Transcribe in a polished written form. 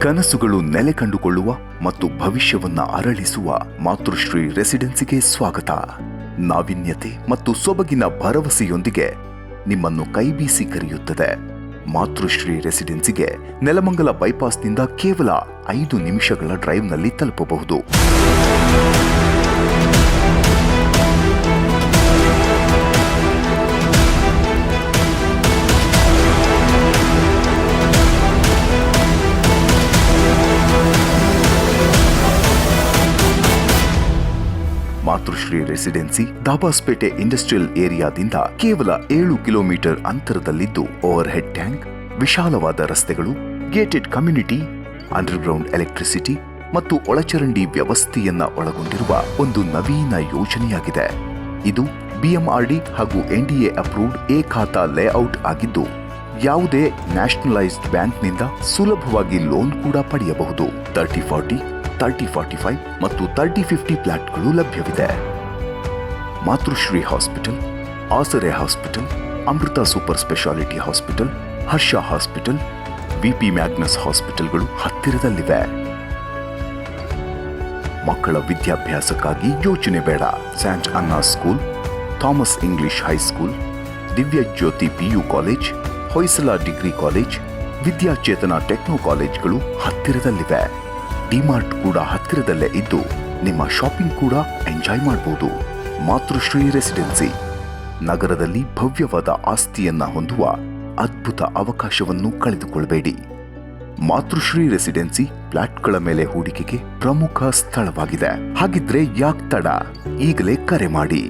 ಕನಸುಗಳು ನೆಲೆ ಕಂಡುಕೊಳ್ಳುವ ಮತ್ತು ಭವಿಷ್ಯವನ್ನ ಅರಳಿಸುವ ಮಾತೃಶ್ರೀ ರೆಸಿಡೆನ್ಸಿಗೆ ಸ್ವಾಗತ. ನಾವಿನ್ಯತೆ ಮತ್ತು ಸೊಬಗಿನ ಭರವಸೆಯೊಂದಿಗೆ ನಿಮ್ಮನ್ನು ಕೈಬೀಸಿ ಕರೆಯುತ್ತದೆ. ಮಾತೃಶ್ರೀ ರೆಸಿಡೆನ್ಸಿಗೆ ನೆಲಮಂಗಲ ಬೈಪಾಸ್ನಿಂದ ಕೇವಲ 5 ನಿಮಿಷಗಳ ಡ್ರೈವ್ನಲ್ಲಿ ತಲುಪಬಹುದು. ಮಾತೃಶ್ರೀ ರೆಸಿಡೆನ್ಸಿ ದಾಬಾಸ್ಪೇಟೆ ಇಂಡಸ್ಟ್ರಿಯಲ್ ಏರಿಯಾದಿಂದ ಕೇವಲ 7 ಕಿಲೋಮೀಟರ್ ಅಂತರದಲ್ಲಿದ್ದು, ಓವರ್ ಹೆಡ್ ಟ್ಯಾಂಕ್, ವಿಶಾಲವಾದ ರಸ್ತೆಗಳು, ಗೇಟೆಡ್ ಕಮ್ಯುನಿಟಿ, ಅಂಡರ್ಗ್ರೌಂಡ್ ಎಲೆಕ್ಟ್ರಿಸಿಟಿ ಮತ್ತು ಒಳಚರಂಡಿ ವ್ಯವಸ್ಥೆಯನ್ನ ಒಳಗೊಂಡಿರುವ ಒಂದು ನವೀನ ಯೋಜನೆಯಾಗಿದೆ. ಇದು BMRD ಹಾಗೂ NDA ಅಪ್ರೂವ್ಡ್ ಎ ಖಾತಾ ಲೇಔಟ್ ಆಗಿದ್ದು, ಯಾವುದೇ ನ್ಯಾಷನಲೈಸ್ಡ್ ಬ್ಯಾಂಕ್ನಿಂದ ಸುಲಭವಾಗಿ ಲೋನ್ ಕೂಡ ಪಡೆಯಬಹುದು. 30-40, 30-45 ಮತ್ತು 30-50 ಫ್ಲಾಟ್ಗಳು ಲಭ್ಯವಿದೆ. Matrushri hospital, Asare hospital, Amrita super speciality hospital, Harsha hospital, VP Magnus ಹಾಸ್ಪಿಟಲ್ಗಳು ಹತ್ತಿರದಲ್ಲಿವೆ. ಮಕ್ಕಳ ವಿದ್ಯಾಭ್ಯಾಸಕ್ಕಾಗಿ ಯೋಚನೆ ಬೇಡ. Saint Anna school, Thomas English high school, Divya Jyoti PU college, Hoysala degree college, Vidyachetana techno ಕಾಲೇಜ್ಗಳು ಹತ್ತಿರದಲ್ಲಿವೆ. ಡಿಮಾರ್ಟ್ ಕೂಡ ಹತ್ತಿರದಲ್ಲೇ ಇದ್ದು ನಿಮ್ಮ ಶಾಪಿಂಗ್ ಕೂಡ ಎಂಜಾಯ್ ಮಾಡಬಹುದು. ಮಾತೃಶ್ರೀ ರೆಸಿಡೆನ್ಸಿ ನಗರದಲ್ಲಿ ಭವ್ಯವಾದ ಆಸ್ತಿಯನ್ನ ಹೊಂದುವ ಅದ್ಭುತ ಅವಕಾಶವನ್ನು ಕಳೆದುಕೊಳ್ಳಬೇಡಿ. ಮಾತೃಶ್ರೀ ರೆಸಿಡೆನ್ಸಿ ಫ್ಲಾಟ್ಗಳ ಮೇಲೆ ಹೂಡಿಕೆಗೆ ಪ್ರಮುಖ ಸ್ಥಳವಾಗಿದೆ. ಹಾಗಿದ್ರೆ ಯಾಕ್ ತಡ? ಈಗಲೇ ಕರೆ ಮಾಡಿ.